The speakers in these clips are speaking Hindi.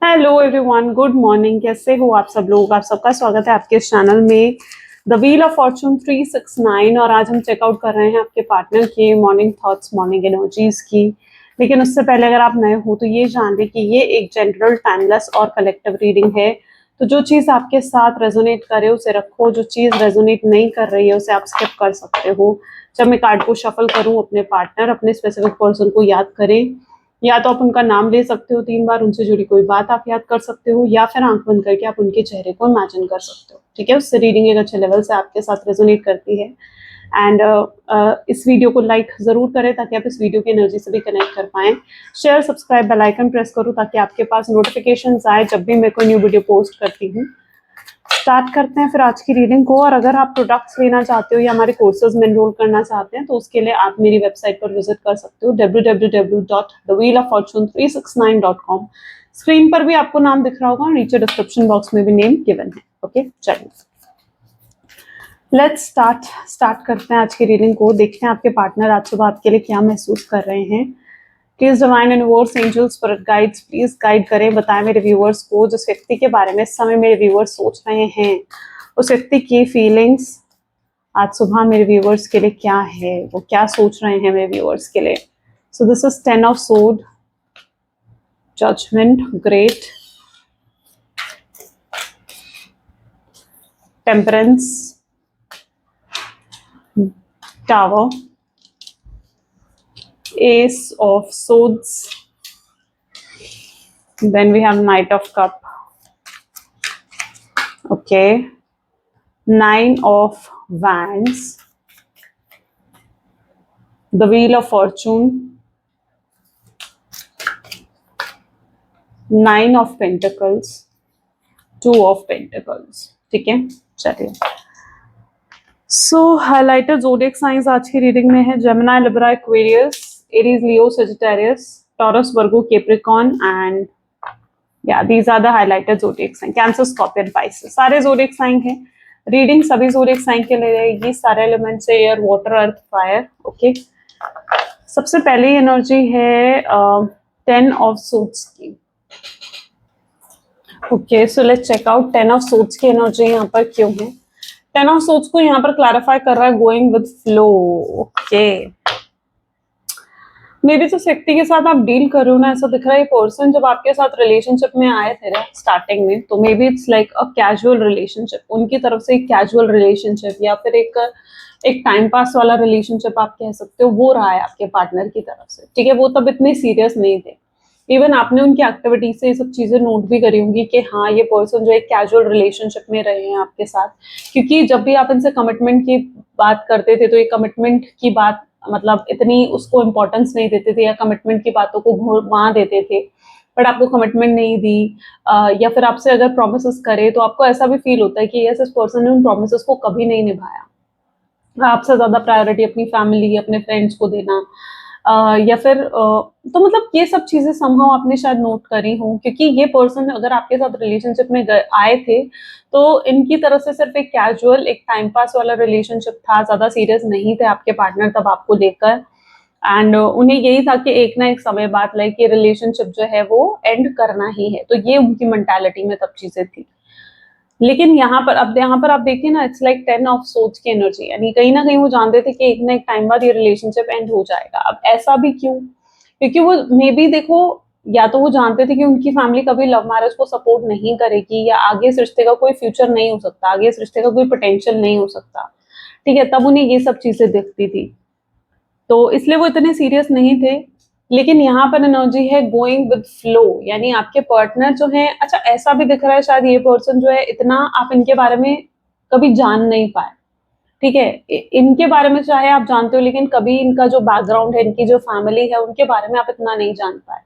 Hello everyone, good morning. कैसे हो आप सब लोग? आप सबका स्वागत है आपके इस चैनल में द व्हील ऑफ फॉर्चून 369। और आज हम चेकआउट कर रहे हैं आपके पार्टनर के मॉर्निंग थॉट्स, मॉर्निंग एनर्जीज की। लेकिन उससे पहले अगर आप नए हो तो ये जान लें कि ये एक जनरल, टाइमलेस और कलेक्टिव रीडिंग है। तो जो चीज़ आपके साथ रेजोनेट करे उसे रखो, जो चीज़ रेजोनेट नहीं कर रही है उसे आप स्किप कर सकते हो। जब मैं कार्ड को शफल करूँ, अपने पार्टनर, अपने स्पेसिफिक पर्सन को याद करें। या तो आप उनका नाम ले सकते हो 3 बार, उनसे जुड़ी कोई बात आप याद कर सकते हो, या फिर आंख बंद करके आप उनके चेहरे को इमेजिन कर सकते हो। ठीक है, उससे रीडिंग एक अच्छे लेवल से आपके साथ रेजोनेट करती है। एंड इस वीडियो को लाइक ज़रूर करें ताकि आप इस वीडियो की एनर्जी से भी कनेक्ट कर पाएँ। Share, subscribe, bell icon press करो ताकि आपके पास नोटिफिकेशंस आए जब भी मैं कोई न्यू वीडियो पोस्ट करती हूँ। स्टार्ट करते हैं फिर आज की रीडिंग को। और अगर आप प्रोडक्ट्स लेना चाहते हो या हमारे कोर्सेज में एनरोल करना चाहते हैं तो उसके लिए आप मेरी वेबसाइट पर विजिट कर सकते हो www.thewheeloffortune369.com। स्क्रीन पर भी आपको नाम दिख रहा होगा, नीचे डिस्क्रिप्शन बॉक्स में भी नेम गिवन है। ओके, चलिए लेट्स स्टार्ट करते हैं आज की रीडिंग को। देखते हैं आपके पार्टनर आज सुबह आपके लिए क्या महसूस कर रहे हैं। Please divine universe, angels, spirit guides please guide करें, बताएं मेरे व्यूअर्स को जिस व्यक्ति के बारे में इस समय मेरे व्यूअर्स सोच रहे हैं, उस व्यक्ति की फीलिंग्स आज सुबह मेरे व्यूअर्स के लिए क्या है, वो क्या सोच रहे हैं मेरे व्यूअर्स के लिए। So this is 10 of sword, judgement, great, temperance, tower, ace of swords, then we have knight of cup, okay, 9 of wands, the wheel of fortune, 9 of pentacles, 2 of pentacles। ठीक है, चलिए। सो हाइलाइटेड ज़ोडिएक साइंस आज की रीडिंग में है Gemini, Libra, Aquarius, Aries, Leo, Sagittarius, Taurus, Virgo, Capricorn and या these are the highlighted zodiac sign. Cancer, Scorpion, Pisces, सारे ज़ोडिएक साइन हैं। रीडिंग सभी ज़ोडिएक साइन के लिए रहेगी, सारे एलिमेंट्स है air, water, earth, fire. Okay, सबसे पहली एनर्जी है 10 ऑफ सोर्ड्स की। Okay, so let's check out 10 of swords की एनर्जी यहाँ पर क्यों है। 10 ऑफ सोर्ड्स को यहाँ पर क्लैरिफाई कर रहा है going with flow. Okay, may be जिस व्यक्ति के साथ आप डील कर रहे हो ना, ऐसा दिख रहा है ये पर्सन जब आपके साथ रिलेशनशिप में आए थे ना स्टार्टिंग में, तो may be it's like a casual relationship, उनकी तरफ से एक कैजुअल रिलेशनशिप या फिर एक टाइम पास वाला रिलेशनशिप आप कह सकते हो, वो रहा है आपके पार्टनर की तरफ से। ठीक है, वो तब इतने सीरियस नहीं थे। इवन आपने उनकी एक्टिविटी से ये सब चीजें नोट भी करी होंगी कि हाँ, ये पर्सन जो एक कैजुअल रिलेशनशिप में रहे हैं आपके साथ। क्योंकि जब भी आप इनसे कमिटमेंट की बात करते थे तो ये कमिटमेंट की बात मतलब इतनी उसको इम्पोर्टेंस नहीं देते थे, या कमिटमेंट की बातों को घुमा देते थे, बट आपको कमिटमेंट नहीं दी। या फिर आपसे अगर प्रोमिस करे तो आपको ऐसा भी फील होता है कि यस, इस पर्सन ने उन प्रोमिस को कभी नहीं निभाया। आपसे ज्यादा प्रायोरिटी अपनी फैमिली, अपने फ्रेंड्स को देना, या फिर तो मतलब ये सब चीजें समहाउ आपने शायद नोट करी हो, क्योंकि ये पर्सन अगर आपके साथ रिलेशनशिप में आए थे तो इनकी तरफ से सिर्फ एक कैजुअल, एक टाइम पास वाला रिलेशनशिप था, ज्यादा सीरियस नहीं थे आपके पार्टनर तब आपको लेकर। एंड उन्हें यही था कि एक ना एक समय बाद लाइक ये रिलेशनशिप जो है वो एंड करना ही है, तो ये उनकी मेंटालिटी में तब चीजें थी। लेकिन यहाँ पर आप देखिए ना, इट्स लाइक 10 ऑफ सोर्ड्स की एनर्जी, यानी कहीं ना कहीं वो जानते थे कि एक ना एक टाइम बाद ये रिलेशनशिप एंड हो जाएगा। अब ऐसा भी क्यों? क्योंकि वो मे बी देखो, या तो वो जानते थे कि उनकी फैमिली कभी लव मैरिज को सपोर्ट नहीं करेगी, या आगे इस रिश्ते का कोई फ्यूचर नहीं हो सकता, आगे इस रिश्ते का कोई पोटेंशियल नहीं हो सकता। ठीक है, तब उन्हें ये सब चीजें दिखती थी, तो इसलिए वो इतने सीरियस नहीं थे। लेकिन यहाँ पर एनर्जी है गोइंग विद फ्लो, यानी आपके पार्टनर जो है, अच्छा ऐसा भी दिख रहा है शायद ये पर्सन जो है इतना आप इनके बारे में कभी जान नहीं पाए। ठीक है, इनके बारे में चाहे आप जानते हो, लेकिन कभी इनका जो बैकग्राउंड है, इनकी जो फैमिली है, उनके बारे में आप इतना नहीं जान पाए।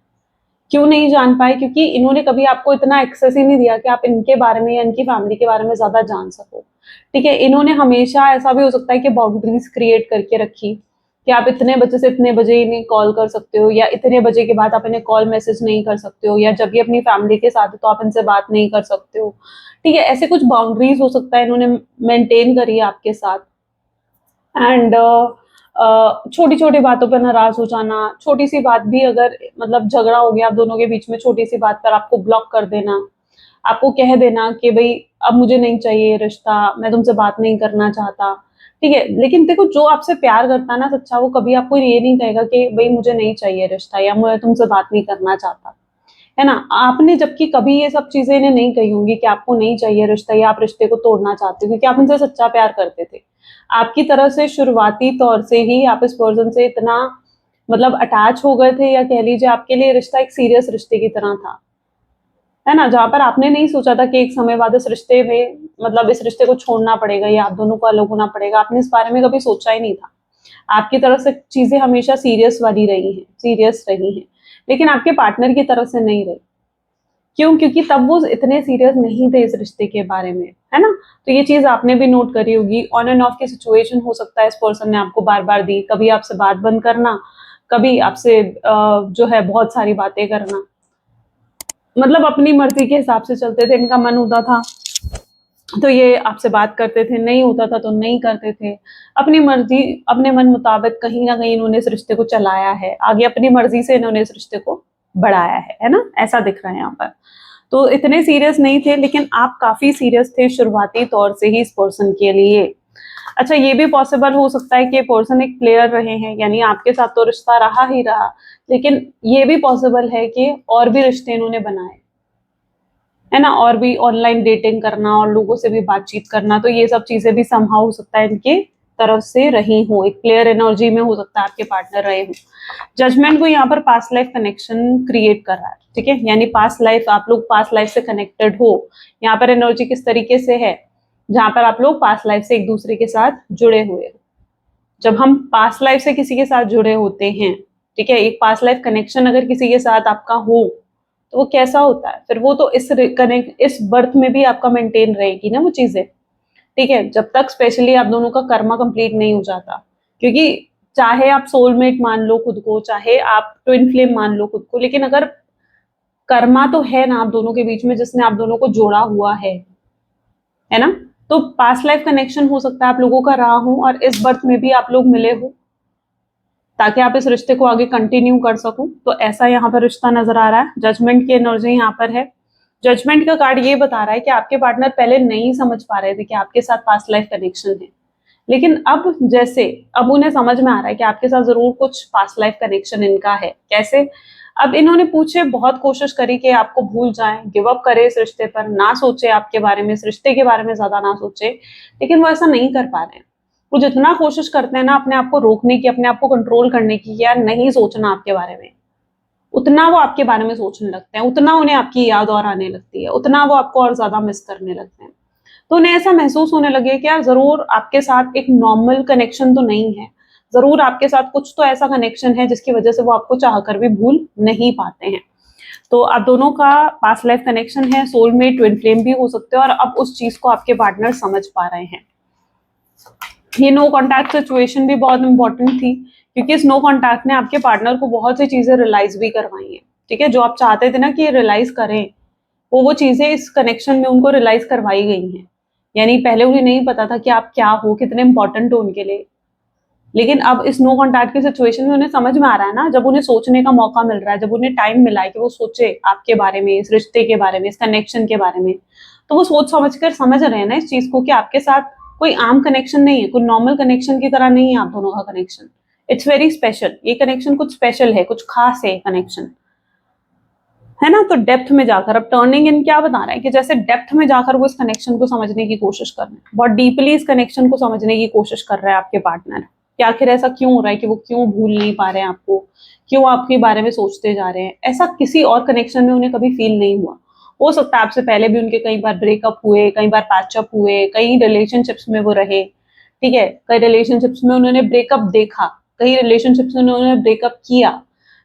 क्यों नहीं जान पाए? क्योंकि इन्होंने कभी आपको इतना एक्सेस ही नहीं दिया कि आप इनके बारे में या इनकी फैमिली के बारे में ज्यादा जान सको। ठीक है, इन्होंने हमेशा, ऐसा भी हो सकता है कि बाउंड्रीज क्रिएट करके रखी कि आप इतने बजे से इतने बजे इन्हें कॉल कर सकते हो, या इतने बजे के बाद आप इन्हें कॉल मैसेज नहीं कर सकते हो, या जब ये अपनी फैमिली के साथ है तो आप इनसे बात नहीं कर सकते हो। ठीक है, ऐसे कुछ बाउंड्रीज हो सकता है इन्होंने मेंटेन करी है आपके साथ। एंड छोटी छोटी बातों पर नाराज हो जाना, छोटी सी बात भी अगर मतलब झगड़ा हो गया आप दोनों के बीच में, छोटी सी बात पर आपको ब्लॉक कर देना, आपको कह देना कि भाई अब मुझे नहीं चाहिए ये रिश्ता, मैं तुमसे बात नहीं करना चाहता, ठीक है। लेकिन देखो जो आपसे प्यार करता है ना सच्चा, वो कभी आपको ये नहीं कहेगा कि भाई मुझे नहीं चाहिए रिश्ता या मैं तुमसे बात नहीं करना चाहता, है ना। आपने जबकि कभी ये सब चीजें इन्हें नहीं कही होंगी कि आपको नहीं चाहिए रिश्ता या आप रिश्ते को तोड़ना चाहते हो, क्योंकि आप इनसे सच्चा प्यार करते थे। आपकी तरफ से शुरुआती तौर से ही आप इस पर्सन से इतना मतलब अटैच हो गए थे, या कह लीजिए आपके लिए रिश्ता एक सीरियस रिश्ते की तरह था, है ना। जहाँ पर आपने नहीं सोचा था कि एक समय बाद इस रिश्ते में मतलब इस रिश्ते को छोड़ना पड़ेगा या आप दोनों को अलग होना पड़ेगा, आपने इस बारे में कभी सोचा ही नहीं था। आपकी तरफ से चीजें हमेशा सीरियस वाली रही हैं, सीरियस रही हैं, लेकिन आपके पार्टनर की तरफ से नहीं रही। क्यों? क्योंकि तब वो इतने सीरियस नहीं थे इस रिश्ते के बारे में, है ना। तो ये चीज आपने भी नोट करी होगी। ऑन एंड ऑफ की सिचुएशन हो सकता है इस पर्सन ने आपको बार बार दी, कभी आपसे बात बंद करना, कभी आपसे जो है बहुत सारी बातें करना, मतलब अपनी मर्जी के हिसाब से चलते थे। इनका मन होता था तो ये आपसे बात करते थे, नहीं होता था तो नहीं करते थे। अपनी मर्जी, अपने मन मुताबिक कहीं ना कहीं इन्होंने इस रिश्ते को चलाया है आगे, अपनी मर्जी से इन्होंने इस रिश्ते को बढ़ाया है ना, ऐसा दिख रहा है यहाँ पर। तो इतने सीरियस नहीं थे, लेकिन आप काफी सीरियस थे शुरुआती तौर से ही इस पर्सन के लिए। अच्छा, ये भी पॉसिबल हो सकता है कि पर्सन एक प्लेयर रहे हैं, यानी आपके साथ तो रिश्ता रहा ही रहा, लेकिन ये भी पॉसिबल है कि और भी रिश्ते इन्होंने बनाए, है ना, और भी ऑनलाइन डेटिंग करना और लोगों से भी बातचीत करना, तो ये सब चीजें भी समहाउ हो सकता है इनके तरफ से रही हो, एक प्लेयर एनर्जी में हो सकता है आपके पार्टनर रहे हो। जजमेंट को यहाँ पर पास्ट लाइफ कनेक्शन क्रिएट कर रहा है, ठीक है, यानी पास्ट लाइफ, आप लोग पास्ट लाइफ से कनेक्टेड हो। यहाँ पर एनर्जी किस तरीके से है, जहां पर आप लोग पास्ट लाइफ से एक दूसरे के साथ जुड़े हुए हो। जब हम पास्ट लाइफ से किसी के साथ जुड़े होते हैं, ठीक है, एक पास्ट लाइफ कनेक्शन अगर किसी के साथ आपका हो तो वो कैसा होता है फिर, वो तो इस बर्थ में भी आपका मेंटेन रहेगी ना वो चीजें, ठीक है, जब तक स्पेशली आप दोनों का कर्मा कंप्लीट नहीं हो जाता। क्योंकि चाहे आप सोलमेट मान लो खुद को, चाहे आप ट्विन फ्लेम मान लो खुद को, लेकिन अगर कर्मा तो है ना आप दोनों के बीच में जिसने आप दोनों को जोड़ा हुआ है ना। तो पास्ट लाइफ कनेक्शन हो सकता है आप लोगों का रहा हो और इस बर्थ में भी आप लोग मिले हो, ताकि आप इस रिश्ते को आगे कंटिन्यू कर सको। तो ऐसा यहाँ पर रिश्ता नजर आ रहा है। जजमेंट की एनर्जी यहाँ पर है। जजमेंट का कार्ड ये बता रहा है कि आपके पार्टनर पहले नहीं समझ पा रहे थे कि आपके साथ पास्ट लाइफ कनेक्शन है, लेकिन अब जैसे अब उन्हें समझ में आ रहा है कि आपके साथ जरूर कुछ पास्ट लाइफ कनेक्शन इनका है। कैसे? अब इन्होंने पूछे, बहुत कोशिश करी कि आपको भूल जाएं, गिव अप करे इस रिश्ते पर, ना सोचे आपके बारे में, इस रिश्ते के बारे में ज्यादा ना सोचे, लेकिन वो ऐसा नहीं कर पा रहे हैं। वो जितना कोशिश करते हैं ना अपने आप को रोकने की, अपने आप को कंट्रोल करने की, यार नहीं सोचना आपके बारे में, उतना वो आपके बारे में सोचने लगते हैं, उतना उन्हें आपकी याद और आने लगती है, उतना वो आपको और ज्यादा मिस करने लगते हैं। तो उन्हें ऐसा महसूस होने लगे कि यार जरूर आपके साथ एक नॉर्मल कनेक्शन तो नहीं है, जरूर आपके साथ कुछ तो ऐसा कनेक्शन है जिसकी वजह से वो आपको चाहकर भी भूल नहीं पाते हैं। तो आप दोनों का पास्ट लाइफ कनेक्शन है, सोलमेट, ट्विन फ्लेम भी हो सकते हैं, और अब उस चीज को आपके पार्टनर समझ पा रहे हैं। ये नो कॉन्टैक्ट सिचुएशन भी बहुत इंपॉर्टेंट थी, क्योंकि इस नो कॉन्टैक्ट ने आपके पार्टनर को बहुत सी चीजें रियलाइज भी करवाई हैं, ठीक है, जो आप चाहते थे ना कि रियलाइज करें, वो चीजें इस कनेक्शन में उनको रियलाइज करवाई गई हैं। यानी पहले उन्हें नहीं पता था कि आप क्या हो, कितने इंपॉर्टेंट हो उनके लिए, लेकिन अब इस नो कॉन्टैक्ट की सिचुएशन में उन्हें समझ में आ रहा है ना, जब उन्हें सोचने का मौका मिल रहा है, जब उन्हें टाइम मिला है कि वो सोचे आपके बारे में, इस रिश्ते के बारे में, इस कनेक्शन के बारे में, तो वो सोच समझ कर समझ रहे हैं ना इस चीज को कि आपके साथ कोई आम कनेक्शन नहीं है, कोई नॉर्मल कनेक्शन की तरह नहीं है आप दोनों का कनेक्शन। इट्स वेरी स्पेशल, ये कनेक्शन कुछ स्पेशल है, कुछ खास है कनेक्शन, है ना। तो डेप्थ में जाकर अब टर्निंग इन क्या बता रहा है कि जैसे डेप्थ में जाकर वो इस कनेक्शन को समझने की कोशिश कर रहे हैं, बहुत डीपली इस कनेक्शन को समझने की कोशिश कर रहा है आपके पार्टनर कि आखिर ऐसा क्यों हो रहा है, कि वो क्यों भूल नहीं पा रहे हैं आपको, क्यों आपके बारे में सोचते जा रहे हैं। ऐसा किसी और कनेक्शन में उन्हें कभी फील नहीं हुआ। हो सकता है आपसे पहले भी उनके कई बार ब्रेकअप हुए, कई बार पैचअप हुए, कई रिलेशनशिप्स में वो रहे, ठीक है, कई रिलेशनशिप्स में उन्होंने ब्रेकअप देखा, कई रिलेशनशिप्स में उन्होंने ब्रेकअप किया,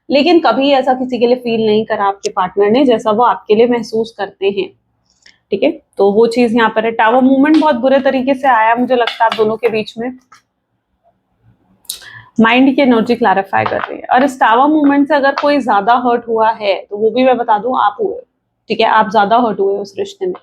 लेकिन कभी ऐसा किसी के लिए फील नहीं करा आपके पार्टनर ने जैसा वो आपके लिए महसूस करते हैं, ठीक है। तो वो चीज यहाँ पर है। टावर मूवमेंट बहुत बुरे तरीके से आया मुझे लगता है आप दोनों के बीच में। माइंड की एनर्जी क्लैरिफाई कर रही है, और इस टावर मूवमेंट से अगर कोई ज्यादा हर्ट हुआ है तो वो भी मैं बता दूं आप हुए, ठीक है, आप ज्यादा हर्ट हुए उस रिश्ते में।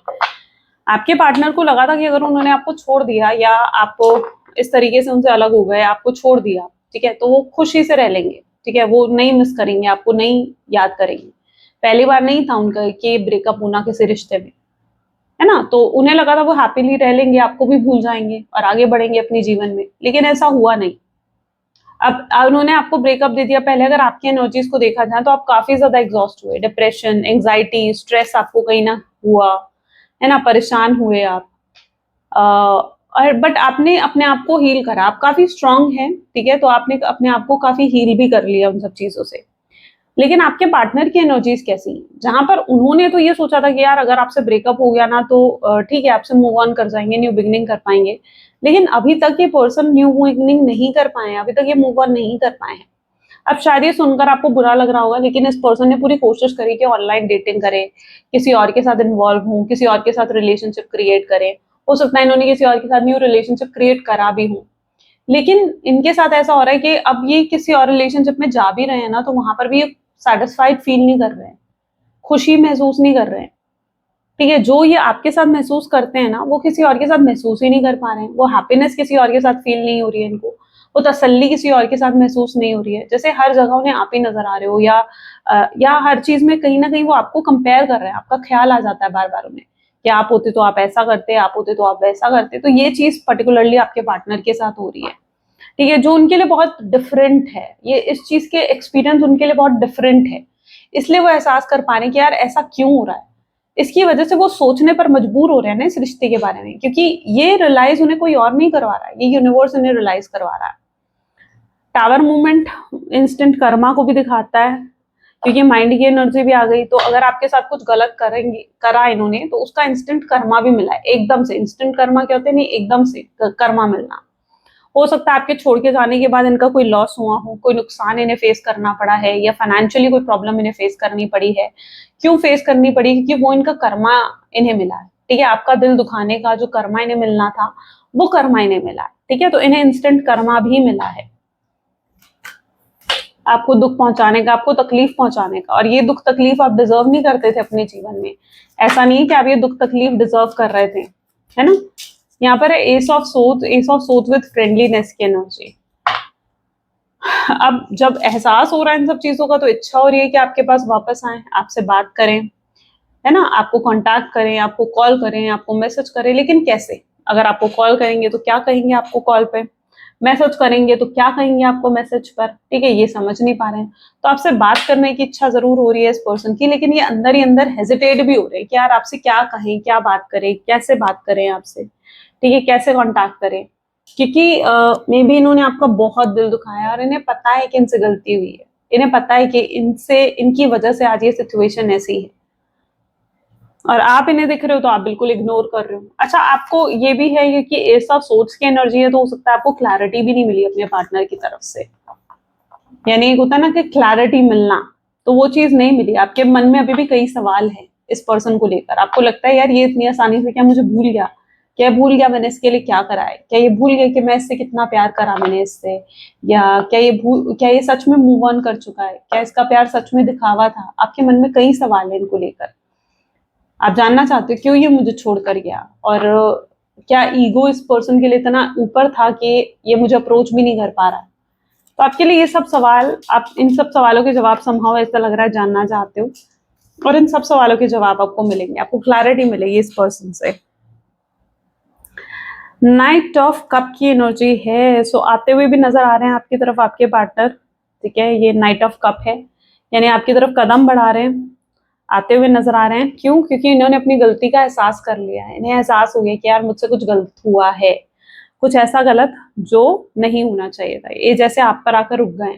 आपके पार्टनर को लगा था कि अगर उन्होंने आपको छोड़ दिया या आपको इस तरीके से उनसे अलग हो गए, आपको छोड़ दिया, ठीक है, तो वो खुशी से रह लेंगे, ठीक है, वो नहीं मिस करेंगे, आपको नहीं याद करेंगे। पहली बार नहीं था उनका कि ब्रेकअप होना किसी रिश्ते में, है ना, तो उन्हें लगा था वो हैप्पीली रह लेंगे, आपको भी भूल जाएंगे और आगे बढ़ेंगे अपने जीवन में, लेकिन ऐसा हुआ नहीं। अब उन्होंने आपको ब्रेकअप दे दिया, पहले अगर आपकी एनर्जीज को देखा जाए तो आप काफी ज्यादा एग्जॉस्ट हुए, डिप्रेशन, एंग्जाइटी, स्ट्रेस आपको कहीं ना हुआ, है ना, परेशान हुए आप। और बट आपने अपने आप को हील करा, आप काफी स्ट्रांग हैं, ठीक है, तो आपने अपने आप को काफी हील भी कर लिया उन सब चीजों से। लेकिन आपके पार्टनर की एनर्जीज कैसी हैं? जहां पर उन्होंने तो ये सोचा था कि यार अगर आपसे ब्रेकअप हो गया ना तो ठीक है, आपसे मूव ऑन कर जाएंगे, न्यू बिगनिंग कर पाएंगे, लेकिन अभी तक ये पर्सन न्यू बिगनिंग नहीं कर पाए हैं, अभी तक ये मूव ऑन नहीं कर पाए हैं। अब शायद ये सुनकर आपको बुरा लग रहा होगा, लेकिन इस पर्सन ने पूरी कोशिश करी कि ऑनलाइन डेटिंग करे, किसी और के साथ इन्वॉल्व हो, किसी और के साथ रिलेशनशिप क्रिएट करे। हो सकता है इन्होंने किसी और के साथ न्यू रिलेशनशिप क्रिएट करा भी हो, लेकिन इनके साथ ऐसा हो रहा है कि अब ये किसी और रिलेशनशिप में जा भी रहे हैं ना, तो वहां पर भी ये सैटिस्फाइड फील नहीं कर रहे हैं, खुशी महसूस नहीं कर रहे हैं, ठीक है। जो ये आपके साथ महसूस करते हैं ना, वो किसी और के साथ महसूस ही नहीं कर पा रहे हैं, वो हैप्पीनेस किसी और के साथ फील नहीं हो रही है इनको, वो तसल्ली किसी और के साथ महसूस नहीं हो रही है, जैसे हर जगह उन्हें आप ही नजर आ रहे हो, या हर चीज में कहीं ना कहीं वो आपको कंपेयर कर रहे हैं, आपका ख्याल आ जाता है बार बार उन्हें कि आप होते तो आप ऐसा करते, आप होते तो आप वैसा करते। तो ये चीज पर्टिकुलरली आपके पार्टनर के साथ हो रही है, ठीक है, जो उनके लिए बहुत डिफरेंट है, ये इस चीज के एक्सपीरियंस उनके लिए बहुत डिफरेंट है, इसलिए वो एहसास कर पा रहे हैं कि यार ऐसा क्यों हो रहा है। इसकी वजह से वो सोचने पर मजबूर हो रहे हैं ना इस रिश्ते के बारे में, क्योंकि ये रियलाइज उन्हें कोई और नहीं करवा रहा है, ये यूनिवर्स उन्हें रियलाइज करवा रहा है। टावर मूवमेंट इंस्टेंट कर्मा को भी दिखाता है, क्योंकि माइंड की एनर्जी भी आ गई, तो अगर आपके साथ कुछ गलत करेंगे करा इन्होंने तो उसका इंस्टेंट कर्मा भी मिला है, एकदम से। इंस्टेंट कर्मा क्या होते हैं, नहीं, एकदम से कर्मा मिलना। हो सकता है आपके छोड़ के जाने के बाद इनका कोई लॉस हुआ हो, कोई नुकसान इन्हें फेस करना पड़ा है, या फाइनेंशियली कोई प्रॉब्लम इन्हें फेस करनी पड़ी है। क्यों फेस करनी पड़ी? क्योंकि वो इनका कर्मा इन्हें मिला है, ठीक है, आपका दिल दुखाने का जो कर्मा इन्हें मिलना था वो कर्मा इन्हें मिला है, ठीक है, तो इन्हें इंस्टेंट कर्मा भी मिला है आपको दुख पहुंचाने का, आपको तकलीफ पहुंचाने का। और ये दुख तकलीफ आप डिजर्व नहीं करते थे अपने जीवन में, ऐसा नहीं कि आप ये दुख तकलीफ डिजर्व कर रहे थे, है ना। यहाँ पर है S of swords with friendliness की एनर्जी। अब जब एहसास हो रहा है इन सब चीजों का, तो इच्छा हो रही है कि आपके पास वापस आए, आपसे बात करें, है ना, आपको कांटेक्ट करें, आपको कॉल करें, आपको मैसेज करें, लेकिन कैसे? अगर आपको कॉल करेंगे तो क्या कहेंगे आपको कॉल पे, मैसेज करेंगे तो क्या कहेंगे आपको मैसेज पर, ठीक है, ये समझ नहीं पा रहे हैं। तो आपसे बात करने की इच्छा जरूर हो रही है इस पर्सन की, लेकिन ये अंदर ही अंदर हेजिटेट भी हो रहे हैं कि यार आपसे क्या कहें, क्या बात करें, कैसे बात करें आपसे, ठीक है, कैसे कांटेक्ट करें, क्योंकि मे बी इन्होंने आपका बहुत दिल दुखाया और इन्हें पता है कि इनसे गलती हुई है, इन्हें पता है कि इनसे, इनकी वजह से आज ये सिचुएशन ऐसी है, और आप इन्हें दिख रहे हो तो आप बिल्कुल इग्नोर कर रहे हो। अच्छा, आपको ये भी है कि ऐसा सोच की एनर्जी है, तो हो सकता है आपको क्लैरिटी भी नहीं मिली अपने पार्टनर की तरफ से, यानी एक होता है ना कि क्लैरिटी मिलना, तो वो चीज नहीं मिली। आपके मन में अभी भी कई सवाल है इस पर्सन को लेकर, आपको लगता है यार ये इतनी आसानी से क्या मुझे भूल गया, क्या भूल गया मैंने इसके लिए क्या करा है, क्या ये भूल गया कि मैं इससे कितना प्यार करा मैंने इससे, या क्या ये सच में मूव ऑन कर चुका है, क्या इसका प्यार सच में दिखावा था। आपके मन में कई सवाल है इनको लेकर, आप जानना चाहते हो क्यों ये मुझे छोड़कर गया, और क्या ईगो इस पर्सन के लिए इतना ऊपर था कि ये मुझे अप्रोच भी नहीं कर पा रहा है। तो आपके लिए ये सब सवाल, आप इन सब सवालों के जवाब संभव ऐसा लग रहा है जानना चाहते हो, और इन सब सवालों के जवाब आपको मिलेंगे, आपको क्लैरिटी मिलेगी इस पर्सन से। नाइट ऑफ कप की एनर्जी है, सो आते हुए भी नजर आ रहे हैं आपकी तरफ आपके पार्टनर, ठीक है, ये नाइट ऑफ कप है, यानी आपकी तरफ कदम बढ़ा रहे हैं, आते हुए नजर आ रहे हैं। क्यों? क्योंकि इन्होंने अपनी गलती का एहसास कर लिया है, इन्हें एहसास हो गया कि यार मुझसे कुछ गलत हुआ है, कुछ ऐसा गलत जो नहीं होना चाहिए था। ये जैसे आप पर आकर रुक गए।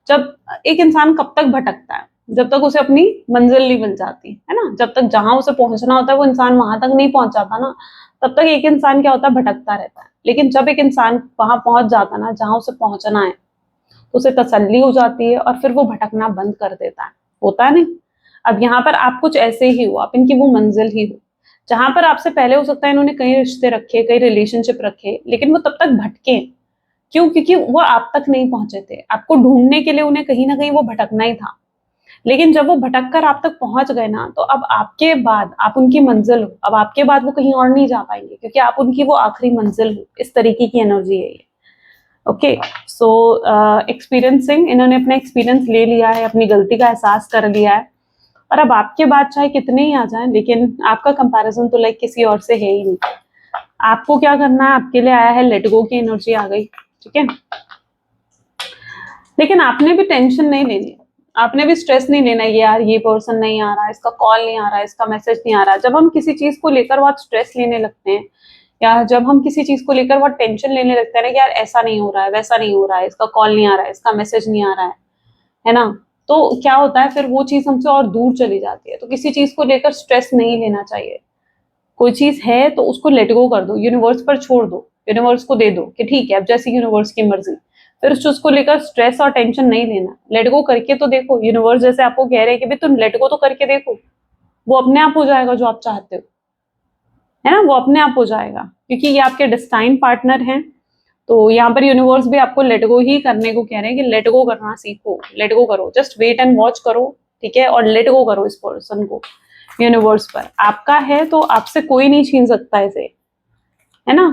जब एक इंसान कब तक भटकता है? जब तक उसे अपनी मंजिल नहीं मिल जाती, है ना, जब तक जहां उसे पहुंचना होता है वो इंसान वहां तक नहीं पहुंच जाता ना, तब तक एक इंसान क्या होता है, भटकता रहता है। लेकिन जब एक इंसान वहां पहुंच जाता ना जहां उसे पहुंचना है, तो उसे तसल्ली हो जाती है और फिर वो भटकना बंद कर देता है, होता है नहीं। अब यहाँ पर आप कुछ ऐसे ही हो, आप इनकी वो मंजिल ही हो, जहां पर आपसे पहले हो सकता है इन्होंने कई रिश्ते रखे, कई रिलेशनशिप रखे, लेकिन वो तब तक भटके। क्यों? क्योंकि वो आप तक नहीं पहुंचे थे, आपको ढूंढने के लिए उन्हें कहीं ना कहीं वो भटकना ही था। लेकिन जब वो भटक कर आप तक पहुंच गए ना, तो अब आपके बाद आप उनकी मंजिल हो, अब आपके बाद वो कहीं और नहीं जा पाएंगे, क्योंकि आप उनकी वो आखिरी मंजिल हो। इस तरीके की एनर्जी है ये, ओके, सो एक्सपीरियंसिंग, इन्होंने अपना एक्सपीरियंस ले लिया है, अपनी गलती का एहसास कर लिया है, और अब आपके बाद चाहे कितने ही आ जाएं, लेकिन आपका कंपैरिजन तो लाइक किसी और से है ही नहीं। आपको क्या करना है, आपके लिए आया है लेट गो की एनर्जी आ गई, ठीक है। लेकिन आपने भी टेंशन नहीं लेनी, आपने भी स्ट्रेस नहीं लेना है यार ये पर्सन नहीं आ रहा, इसका कॉल नहीं आ रहा, इसका मैसेज नहीं आ रहा। जब हम किसी चीज को लेकर बहुत स्ट्रेस लेने लगते हैं, या जब हम किसी चीज को लेकर बहुत टेंशन लेने लगते हैं ना कि यार ऐसा नहीं हो रहा है, वैसा नहीं हो रहा है, इसका कॉल नहीं आ रहा है, इसका मैसेज नहीं आ रहा है ना, तो क्या होता है फिर वो चीज हमसे और दूर चली जाती है। तो किसी चीज को लेकर स्ट्रेस नहीं लेना चाहिए। कोई चीज है तो उसको लेट गो कर दो, यूनिवर्स पर छोड़ दो, यूनिवर्स को दे दो कि ठीक है अब जैसी यूनिवर्स की मर्जी। फिर उस चीज को लेकर स्ट्रेस और टेंशन नहीं लेना, लेट गो करके तो देखो। यूनिवर्स जैसे आपको कह रहे हैं कि भाई तुम लेट गो तो करके देखो, वो अपने आप हो जाएगा जो आप चाहते हो, है ना, वो अपने आप हो जाएगा, क्योंकि ये आपके डिस्टाइन पार्टनर हैं। तो यहाँ पर यूनिवर्स भी आपको लेट गो ही करने को कह रहे हैं कि लेट गो करना सीखो, लेट गो करो, जस्ट वेट एंड वॉच करो, ठीक है, और लेट गो करो इस पर्सन को। यूनिवर्स पर आपका है तो आपसे कोई नहीं छीन सकता इसे, है ना,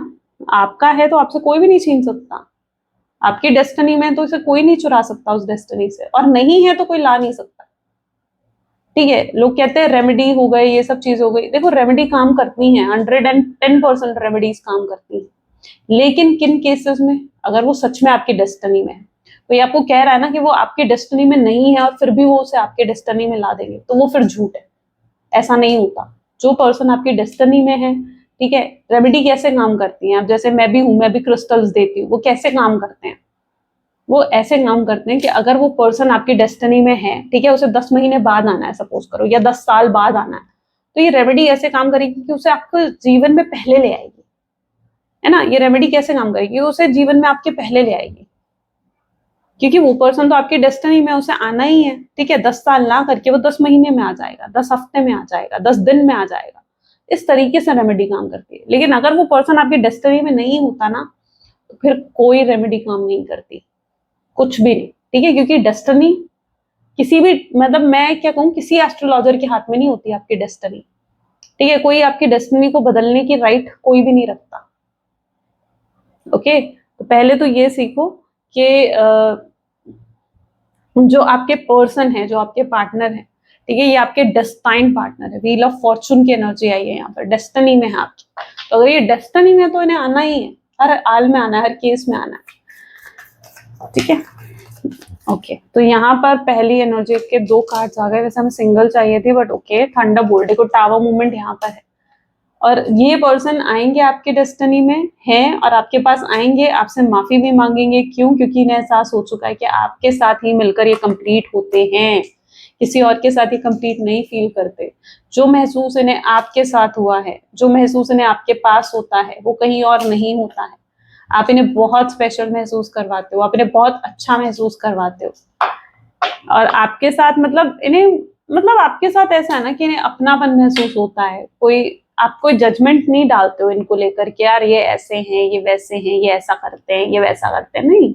आपका है तो आपसे कोई भी नहीं छीन सकता। आपकी डेस्टिनी में तो इसे कोई नहीं चुरा सकता उस डेस्टिनी से, और नहीं है तो कोई ला नहीं सकता, ठीक है। लोग कहते हैं रेमेडी हो गए, ये सब चीज हो गई, देखो रेमेडी काम करती है, 110% रेमेडीज काम करती है, लेकिन किन केसेस में, अगर वो सच में आपकी डेस्टिनी में है। तो ये आपको कह रहा है ना कि वो आपकी डेस्टिनी में नहीं है और फिर भी वो उसे आपके डेस्टिनी में ला देंगे, तो वो फिर झूठ है, ऐसा नहीं होता। जो पर्सन आपकी डेस्टिनी में है, ठीक है, रेमेडी कैसे काम करती है, अब जैसे मैं भी हूं, मैं भी क्रिस्टल्स देती हूँ, वो कैसे काम करते हैं, वो ऐसे काम करते हैं कि अगर वो पर्सन आपकी डेस्टिनी में है, ठीक है, उसे 10 महीने बाद आना है सपोज करो, या 10 साल बाद आना है, तो ये रेमेडी ऐसे काम करेगी कि उसे आपको जीवन में पहले ले आएगी, है ना। ये रेमेडी कैसे काम करेगी, उसे जीवन में आपके पहले ले आएगी, क्योंकि वो पर्सन तो आपकी डेस्टिनी में, उसे आना ही है, ठीक है। 10 साल ना करके वो 10 महीने में आ जाएगा, 10 हफ्ते में आ जाएगा, 10 दिन में आ जाएगा। इस तरीके से रेमेडी काम करती है। लेकिन अगर वो पर्सन आपकी डेस्टिनी में नहीं होता ना, तो फिर कोई रेमेडी काम नहीं करती, कुछ भी नहीं, ठीक है, क्योंकि डेस्टिनी किसी भी, मतलब मैं क्या कहूँ, किसी एस्ट्रोलॉजर के हाथ में नहीं होती आपकी डेस्टिनी, ठीक है। कोई आपकी डेस्टिनी को बदलने की राइट कोई भी नहीं रखता, ओके। तो पहले तो ये सीखो कि जो आपके पर्सन है, जो आपके पार्टनर है, ठीक है, ये आपके डेस्टाइन पार्टनर है। व्हील ऑफ फॉर्चून की एनर्जी आई है यहाँ पर, डेस्टिनी में है आपकी। तो अगर ये डेस्टिनी में है तो इन्हें आना ही है, हर हाल में आना है, हर केस में आना है, ठीक है। ओके, तो यहाँ पर पहली एनर्जी के 2 कार्ड्स आ गए, वैसे हमें सिंगल चाहिए थी, बट ओके। थंडरबोल्ट, देखो टावर मूवमेंट यहाँ पर है, और ये पर्सन आएंगे आपके डेस्टिनी में हैं, और आपके पास आएंगे, आपसे माफी भी मांगेंगे। क्यों? क्योंकि इन्हें एहसास हो चुका है कि आपके साथ ही मिलकर ये कंप्लीट होते हैं, किसी और के साथ ये कंप्लीट नहीं फील करते। जो महसूस इन्हें आपके साथ हुआ है, जो महसूस इन्हें आपके पास होता है, वो कहीं और नहीं होता है। आप इन्हें बहुत स्पेशल महसूस करवाते हो, आप इन्हें बहुत अच्छा महसूस करवाते हो, और आपके साथ मतलब इन्हें, मतलब आपके साथ ऐसा है ना कि इन्हें अपनापन महसूस होता है। कोई आप कोई जजमेंट नहीं डालते हो इनको लेकर के यार ये ऐसे हैं, ये वैसे हैं, ये ऐसा करते हैं, ये वैसा करते हैं, नहीं।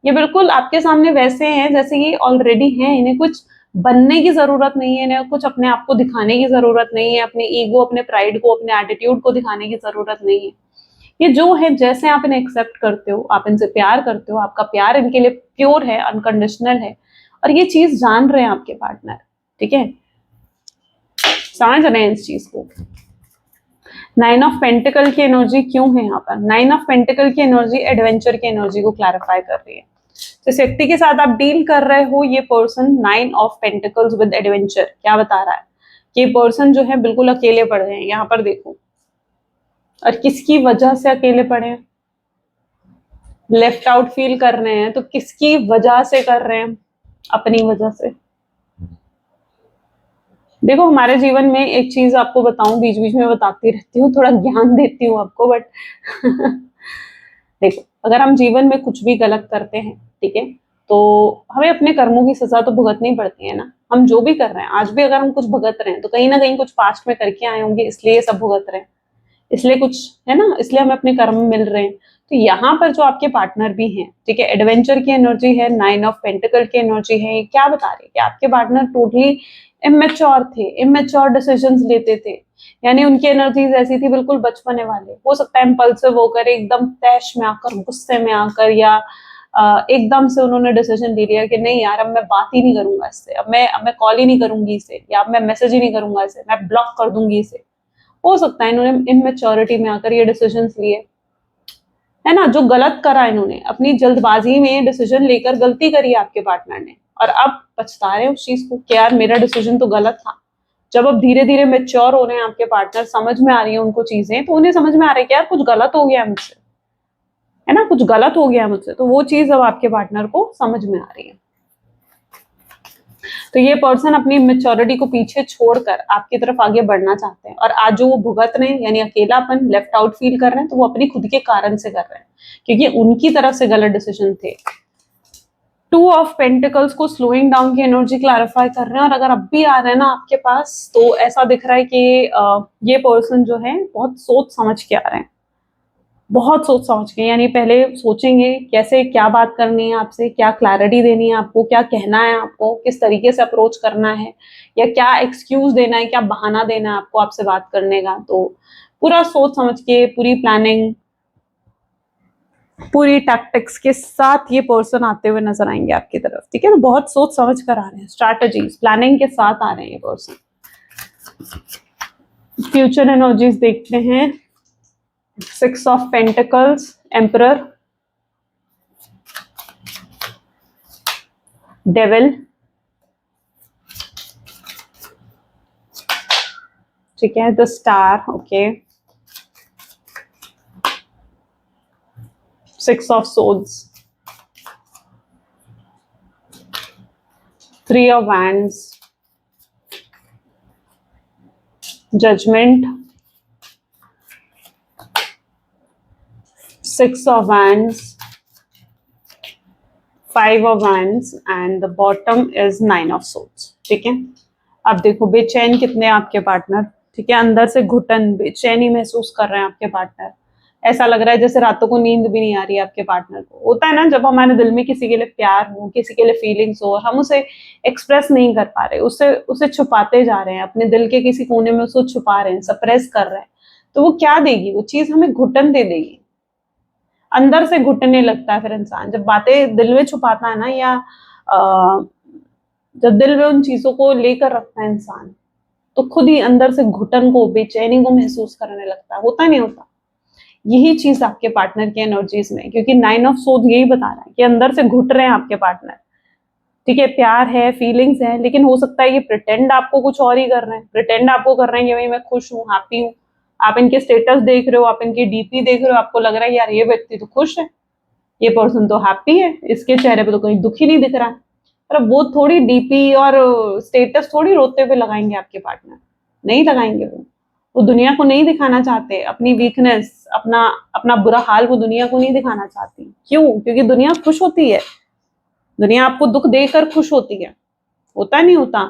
ये बिल्कुल आपके सामने वैसे हैं जैसे ये ऑलरेडी हैं। इन्हें कुछ बनने की जरूरत नहीं है, इन्हें कुछ अपने आप को दिखाने की जरूरत नहीं है, अपने ईगो, अपने प्राइड को, अपने एटीट्यूड को दिखाने की जरूरत नहीं है। ये जो है, जैसे आप इन्हें एक्सेप्ट करते हो, आप इनसे प्यार करते हो, आपका प्यार इनके लिए प्योर है, अनकंडीशनल है, और ये चीज जान रहे हैं आपके पार्टनर, ठीक है, समझ रहे हैं इस चीज को। 9 ऑफ पेंटिकल की एनर्जी क्यों है यहाँ पर? 9 ऑफ पेंटिकल की एनर्जी एडवेंचर की एनर्जी को क्लैरिफाई कर रही है। जिस व्यक्ति के साथ आप डील कर रहे हो, ये person 9 of pentacles with adventure क्या बता रहा है कि ये पर्सन जो है बिल्कुल अकेले पड़ रहे हैं। यहाँ पर देखो, और किसकी वजह से अकेले पड़े हैं, लेफ्ट आउट फील कर रहे हैं, तो किसकी वजह से कर रहे हैं? अपनी वजह से। देखो, हमारे जीवन में एक चीज आपको बताऊं, बीच बीच में बताती रहती हूँ, थोड़ा ज्ञान देती हूँ आपको, बट देखो, अगर हम जीवन में कुछ भी गलत करते हैं, ठीक है, तो हमें अपने कर्मों की सजा तो भुगतनी पड़ती है ना। हम जो भी कर रहे हैं, आज भी अगर हम कुछ भुगत रहे हैं, तो कहीं ना कहीं कुछ पास्ट में करके आए होंगे, इसलिए ये सब भुगत रहे हैं, इसलिए कुछ है ना, इसलिए हमें अपने कर्म मिल रहे हैं। तो यहाँ पर जो आपके पार्टनर भी हैं, ठीक है, एडवेंचर की एनर्जी है, 9 ऑफ पेंटिकल की एनर्जी है, क्या बता रही है कि आपके पार्टनर टोटली इमेच्योर थे, इमेच्योर डिसीजंस लेते थे, यानी उनकी एनर्जीज ऐसी थी बिल्कुल बचपने वाले। हो सकता है इम्पल्सिव होकर एकदम तैश में आकर, गुस्से में आकर, या एकदम से उन्होंने डिसीजन ले लिया कि नहीं यार अब मैं बात ही नहीं करूंगा इससे, अब मैं कॉल ही नहीं करूंगी इसे, या अब मैं मैसेज ही नहीं करूंगा इसे, मैं ब्लॉक कर दूंगी इसे। हो सकता है इन्होंने इनमेच्योरिटी में आकर ये डिसीजन लिए, है ना, जो गलत करा इन्होंने, अपनी जल्दबाजी में डिसीजन लेकर गलती करी आपके पार्टनर ने, और अब पछता रहे हैं उस चीज को कि यार मेरा डिसीजन तो गलत था। जब अब धीरे धीरे मेच्योर हो रहे हैं आपके पार्टनर, समझ में आ रही है उनको चीजें, तो उन्हें समझ में आ रहा है कि यार कुछ गलत हो गया है मुझसे, है ना, कुछ गलत हो गया है मुझसे। तो वो चीज अब आपके पार्टनर को समझ में आ रही है। तो ये पर्सन अपनी मेच्योरिटी को पीछे छोड़कर आपकी तरफ आगे बढ़ना चाहते हैं, और आज जो वो भुगत रहे हैं यानी अकेलापन, लेफ्ट आउट फील कर रहे हैं, तो वो अपनी खुद के कारण से कर रहे हैं, क्योंकि उनकी तरफ से गलत डिसीजन थे। 2 ऑफ पेंटिकल्स को स्लोइंग डाउन की एनर्जी क्लैरिफाई कर रहे हैं, और अगर अब भी आ रहे हैं ना आपके पास, तो ऐसा दिख रहा है कि ये पर्सन जो है बहुत सोच समझ के आ रहे हैं, बहुत सोच समझ के, यानी पहले सोचेंगे कैसे, क्या बात करनी है आपसे, क्या क्लैरिटी देनी है आपको, क्या कहना है आपको, किस तरीके से अप्रोच करना है, या क्या एक्सक्यूज देना है, क्या बहाना देना है आपको आपसे बात करने का। तो पूरा सोच समझ के, पूरी प्लानिंग, पूरी टैक्टिक्स के साथ ये पर्सन आते हुए नजर आएंगे आपकी तरफ, ठीक है। तो बहुत सोच समझ कर आ रहे हैं, स्ट्रैटेजीज, प्लानिंग के साथ आ रहे हैं ये पर्सन। फ्यूचर एनर्जीज देखते हैं। 6 of Pentacles, Emperor, Devil, ठीक है, The Star, okay, 6 of Swords, 3 of Wands, Judgment, 6 of Wands, 5 of Wands, and the bottom is 9 of Swords, ठीक है। अब देखो बेचैन कितने आपके पार्टनर, ठीक है, अंदर से घुटन, बेचैनी महसूस कर रहे हैं आपके पार्टनर। ऐसा लग रहा है जैसे रातों को नींद भी नहीं आ रही है आपके पार्टनर को। होता है ना, जब हमारे दिल में किसी के लिए प्यार हो, किसी के लिए फीलिंग्स हो, और हम उसे एक्सप्रेस नहीं कर पा रहे, उसे उसे छुपाते जा रहे हैं, अपने दिल के किसी कोने में उसको छुपा रहे हैं, सप्रेस कर रहे हैं, तो वो क्या देगी, वो चीज हमें घुटन दे देगी, अंदर से घुटने लगता है। फिर इंसान जब बातें दिल में छुपाता है ना, या जब दिल में उन चीजों को लेकर रखता है इंसान, तो खुद ही अंदर से घुटन को, बेचैनी को महसूस करने लगता है। होता नहीं होता? यही चीज आपके पार्टनर की एनर्जीज में, क्योंकि 9 ऑफ सोर्ड यही बता रहा है कि अंदर से घुट रहे हैं आपके पार्टनर, ठीक है, प्यार है, फीलिंग्स है, लेकिन हो सकता है ये प्रिटेंड आपको कुछ और ही कर रहे हैं, प्रिटेंड आपको कर रहे हैं कि भाई मैं खुश हूँ, हैप्पी हूँ। आप इनके स्टेटस देख रहे हो, आप इनकी डीपी देख रहे हो, आपको लग रहा है यार ये व्यक्ति तो खुश है, ये पर्सन तो हैप्पी है, इसके चेहरे पे तो कोई दुखी नहीं दिख रहा है। पर वो थोड़ी डीपी और स्टेटस थोड़ी रोते हुए लगाएंगे आपके पार्टनर, नहीं लगाएंगे। वो दुनिया को नहीं दिखाना चाहते अपनी वीकनेस, अपना अपना बुरा हाल, वो दुनिया को नहीं दिखाना चाहती। क्यों? क्योंकि दुनिया खुश होती है, दुनिया आपको दुख देकर खुश होती है, होता नहीं होता?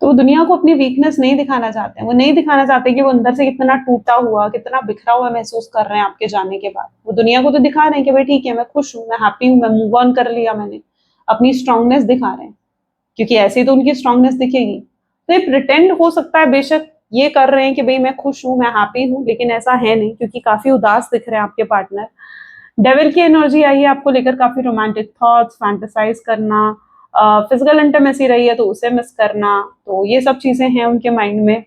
तो वो दुनिया को अपनी वीकनेस नहीं दिखाना चाहते हैं, वो नहीं दिखाना चाहते कि वो अंदर से कितना टूटा हुआ, कितना बिखरा हुआ महसूस कर रहे हैं आपके जाने के बाद। वो दुनिया को तो दिखा रहे हैं कि भाई ठीक है, मैं खुश हूँ, मैं हैप्पी हूँ, मैं मूव ऑन कर लिया मैंने, अपनी स्ट्रांगनेस दिखा रहे हैं, क्योंकि ऐसे ही तो उनकी स्ट्रांगनेस दिखेगी। तो ये प्रिटेंड हो सकता है, बेशक ये कर रहे हैं कि भाई मैं खुश हूँ, मैं हैप्पी हूँ, लेकिन ऐसा है नहीं, क्योंकि काफी उदास दिख रहे हैं आपके पार्टनर। डेविल की एनर्जी आई है आपको लेकर, काफी रोमांटिक थॉट्स, फैंटेसाइज करना, फिजिकल इंटीमेसी रही है तो उसे मिस करना, तो ये सब चीजें हैं उनके माइंड में।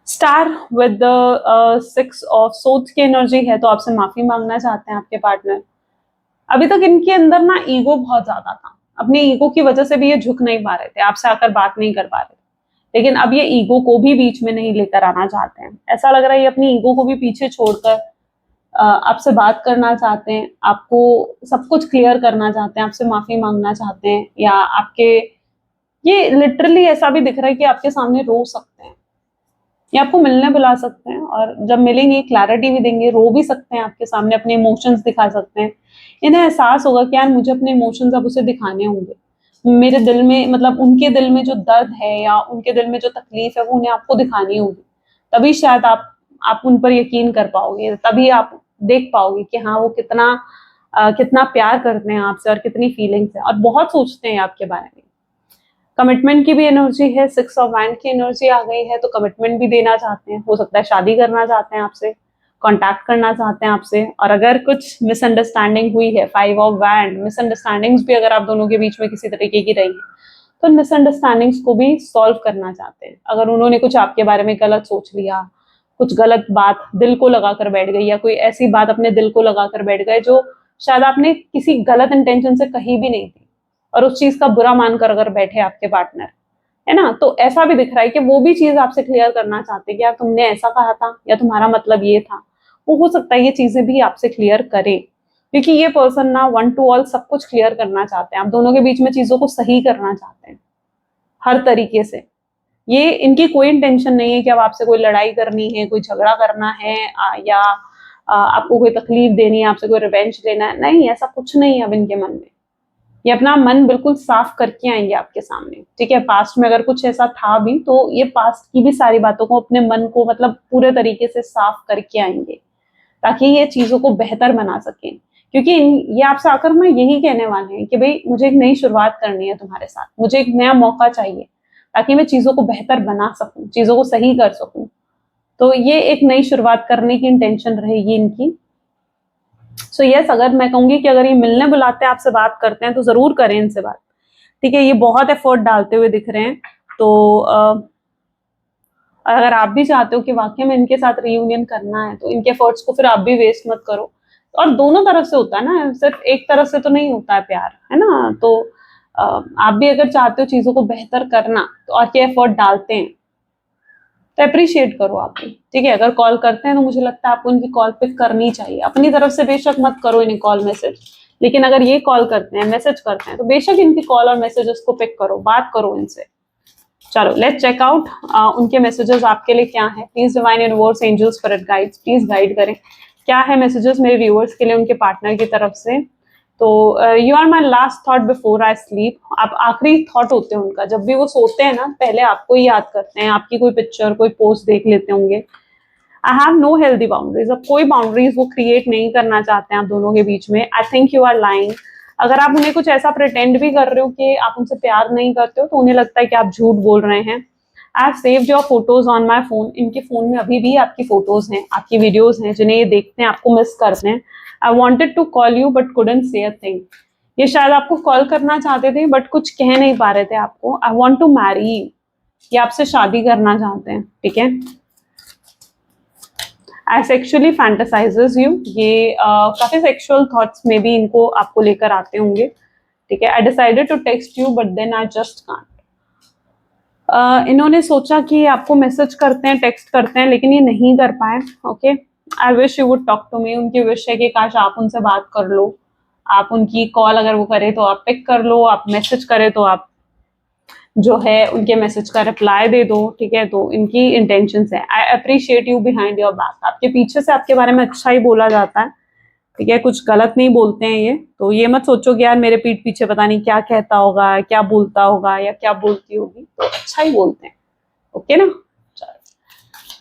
Star with the 6 of swords की एनर्जी है, तो आपसे माफी मांगना चाहते हैं आपके पार्टनर। अभी तक इनके अंदर ना ईगो बहुत ज्यादा था, अपने ईगो की वजह से भी ये झुक नहीं पा रहे थे, आपसे आकर बात नहीं कर पा रहे थे, लेकिन अब ये ईगो को भी बीच में नहीं लेकर आना चाहते हैं। ऐसा लग रहा है ये अपनी ईगो को भी पीछे छोड़कर आपसे बात करना चाहते हैं, आपको सब कुछ क्लियर करना चाहते हैं, आपसे माफी मांगना चाहते हैं, या आपके, ये लिटरली ऐसा भी दिख रहा है कि आपके सामने रो सकते हैं, या आपको मिलने बुला सकते हैं, और जब मिलेंगे क्लैरिटी भी देंगे, रो भी सकते हैं आपके सामने, अपने इमोशंस दिखा सकते हैं। इन्हें एहसास होगा कि यार मुझे अपने इमोशंस अब उसे दिखाने होंगे, मेरे दिल में, मतलब उनके दिल में जो दर्द है या उनके दिल में जो तकलीफ है, वो उन्हें आपको दिखानी होगी। तभी शायद आप उन पर यकीन कर पाओगे, तभी आप देख पाओगे कि हाँ वो कितना प्यार करते हैं आपसे, और कितनी फीलिंग्स है, और बहुत सोचते हैं आपके बारे में। कमिटमेंट की भी एनर्जी है, 6 ऑफ वैंड की एनर्जी आ गई है, तो कमिटमेंट भी देना चाहते हैं, हो सकता है शादी करना चाहते हैं आपसे, कांटेक्ट करना चाहते हैं आपसे। और अगर कुछ मिसअंडरस्टैंडिंग हुई है, 5 ऑफ वैंड, मिसअंडरस्टैंडिंग्स भी अगर आप दोनों के बीच में किसी तरीके की रही है, तो मिसअंडरस्टैंडिंग्स को भी सॉल्व करना चाहते हैं। अगर उन्होंने कुछ आपके बारे में गलत सोच लिया, कुछ गलत बात दिल को लगा कर बैठ गई, या कोई ऐसी बात अपने दिल को लगा कर बैठ गए जो शायद आपने किसी गलत इंटेंशन से कही भी नहीं थी, और उस चीज का बुरा मानकर अगर बैठे आपके पार्टनर, है ना, तो ऐसा भी दिख रहा है कि वो भी चीज आपसे क्लियर करना चाहते हैं कि यार तुमने ऐसा कहा था, या तुम्हारा मतलब ये था। वो हो सकता है ये चीजें भी आपसे क्लियर करें, क्योंकि ये पर्सन ना वन टू ऑल सब कुछ क्लियर करना चाहते हैं, आप दोनों के बीच में चीजों को सही करना चाहते हैं हर तरीके से। ये इनकी कोई इंटेंशन नहीं है कि अब आपसे कोई लड़ाई करनी है, कोई झगड़ा करना है, या आपको कोई तकलीफ देनी है, आपसे कोई रिवेंज लेना है, नहीं, ऐसा कुछ नहीं है अब इनके मन में। ये अपना मन बिल्कुल साफ करके आएंगे आपके सामने, ठीक है। पास्ट में अगर कुछ ऐसा था भी, तो ये पास्ट की भी सारी बातों को, अपने मन को मतलब पूरे तरीके से साफ करके आएंगे, ताकि ये चीजों को बेहतर बना सकें। क्योंकि ये आपसे आकर मैं यही कहने वाले हैं कि भाई मुझे एक नई शुरुआत करनी है तुम्हारे साथ, मुझे एक नया मौका चाहिए, ताकि मैं चीजों को बेहतर बना सकूं, चीजों को सही कर सकूं। तो ये एक नई शुरुआत करने की इंटेंशन रहेगी इनकी। सो यस, अगर मैं कहूंगी कि अगर ये मिलने बुलाते हैं, आपसे बात करते हैं, तो जरूर करें इनसे बात, ठीक है। ये बहुत एफर्ट डालते हुए दिख रहे हैं, तो अगर आप भी चाहते हो कि वाकई में इनके साथ रियूनियन करना है, तो इनके एफर्ट्स को फिर आप भी वेस्ट मत करो। और दोनों तरफ से होता है ना, सिर्फ एक तरफ से तो नहीं होता है प्यार, है ना। तो आप भी अगर चाहते हो चीजों को बेहतर करना, तो आपके एफर्ट डालते हैं, तो अप्रिशिएट करो आप भी, ठीक है। अगर कॉल करते हैं तो मुझे लगता है आपको उनकी कॉल पिक करनी चाहिए। अपनी तरफ से बेशक मत करो इन्हें कॉल मैसेज, लेकिन अगर ये कॉल करते हैं, मैसेज करते हैं, तो बेशक इनकी कॉल और मैसेजेस को पिक करो, बात करो इनसे। चलो लेट्स चेक आउट उनके मैसेजेस आपके लिए क्या है। Please divine universe, angels, spirit guides, please guide करें क्या है मैसेजेस मेरे व्यूअर्स के लिए उनके पार्टनर की तरफ से। तो you are my last thought before I sleep, आप आखिरी थॉट होते हैं उनका। जब भी वो सोते हैं ना, पहले आपको ही याद करते हैं, आपकी कोई पिक्चर, कोई पोस्ट देख लेते होंगे। I have no healthy boundaries, अब कोई बाउंड्रीज वो क्रिएट नहीं करना चाहते हैं आप दोनों के बीच में। I think you are lying. अगर आप उन्हें कुछ ऐसा प्रिटेंड भी कर रहे हो कि आप उनसे प्यार नहीं करते हो, तो उन्हें लगता है कि आप झूठ बोल रहे हैं। I have saved your photos on my phone, इनके फोन में अभी भी आपकी फोटोज हैं, आपकी वीडियोज हैं, जिन्हें ये देखते हैं, आपको मिस करते हैं। I wanted to call you but couldn't say a thing, ये शायद आपको कॉल करना चाहते थे बट कुछ कह नहीं पा रहे थे आपको। I want to marry you, ये आपसे शादी करना चाहते हैं, ठीक है। आई सेक्सुअली फैंटासाइजेस यू, ये काफी सेक्सुअल थॉट्स में भी इनको आपको लेकर आते होंगे, ठीक है। I decided to text you but then I just can't, इन्होंने सोचा कि आपको मैसेज करते हैं, टेक्स्ट करते हैं, लेकिन ये नहीं कर पाए, okay. I wish you would talk to me, उनकी विश है कि काश आप उनसे बात कर लो, आप उनकी कॉल अगर वो करे तो आप पिक कर लो, आप मैसेज करे तो आप जो है उनके मैसेज का रिप्लाई दे दो, ठीक है। तो इनकी इंटेंशन है I appreciate you behind your back, आपके पीछे से आपके बारे में अच्छा ही बोला जाता है, ठीक है। कुछ गलत नहीं बोलते हैं ये, तो ये मत सोचो कि यार मेरे पीठ पीछे पता नहीं क्या कहता होगा, क्या बोलता होगा या क्या बोलती होगी, तो अच्छा ही बोलते हैं, ओके ना।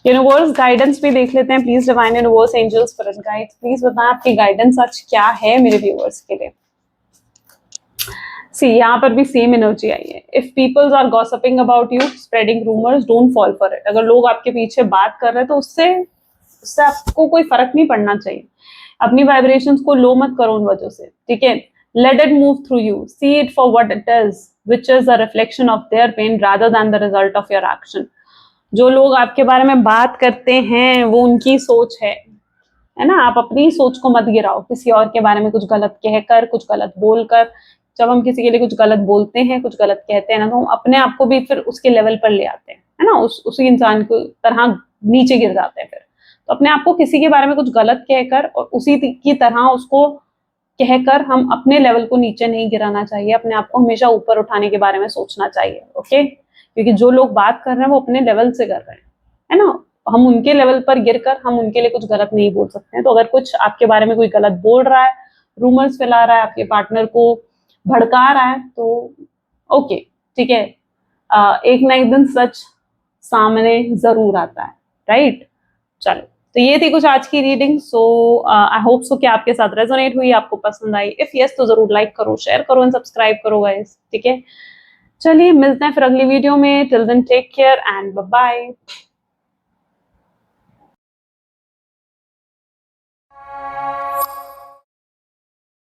यूनिवर्स गाइडेंस भी देख लेते हैं। Please divine universe, angels, spirit guides, please बताएं आपकी गाइडेंस आज क्या है मेरे व्यूअर्स के लिए। सी, यहाँ पर भी सेम एनर्जी आई है। If peoples are gossiping about you, spreading rumours, don't fall for it. अगर लोग आपके पीछे बात कर रहे हैं, तो उससे आपको कोई फर्क नहीं पड़ना चाहिए। अपनी वाइब्रेशंस को लो मत करो उन वजह से, ठीक है। Let it move through you, see it for what it is, which is the reflection of their pain rather than the result of your action. जो लोग आपके बारे में बात करते हैं वो उनकी सोच है ना। आप अपनी सोच को मत गिराओ किसी और के बारे में कुछ गलत कहकर, कुछ गलत बोलकर। जब हम किसी के लिए कुछ गलत बोलते हैं, कुछ गलत कहते हैं ना, तो हम अपने आप को भी फिर उसके लेवल पर ले आते हैं, है ना, उसी इंसान को तरह नीचे गिर जाते हैं फिर। तो अपने आप को किसी के बारे में कुछ गलत कहकर और उसी की तरह उसको कहकर हम अपने लेवल को नीचे नहीं गिराना चाहिए, अपने आप को हमेशा ऊपर उठाने के बारे में सोचना चाहिए, ओके। क्योंकि जो लोग बात कर रहे हैं वो अपने लेवल से कर रहे हैं, है ना। हम उनके लेवल पर गिरकर हम उनके लिए कुछ गलत नहीं बोल सकते हैं। तो अगर कुछ आपके बारे में कोई गलत बोल रहा है, रूमर्स फैला रहा है, आपके पार्टनर को भड़का रहा है, तो ओके, ठीक है। एक ना एक दिन सच सामने जरूर आता है, राइट। चलो, तो ये थी कुछ आज की reading. So I hope so कि आपके साथ रेजोनेट हुई, आपको पसंद आई। इफ यस, तो जरूर लाइक करो, शेयर करो एंड सब्सक्राइब करो गाइस, ठीक है। चलिए मिलते हैं फिर अगली वीडियो में। Till then take care and bye bye.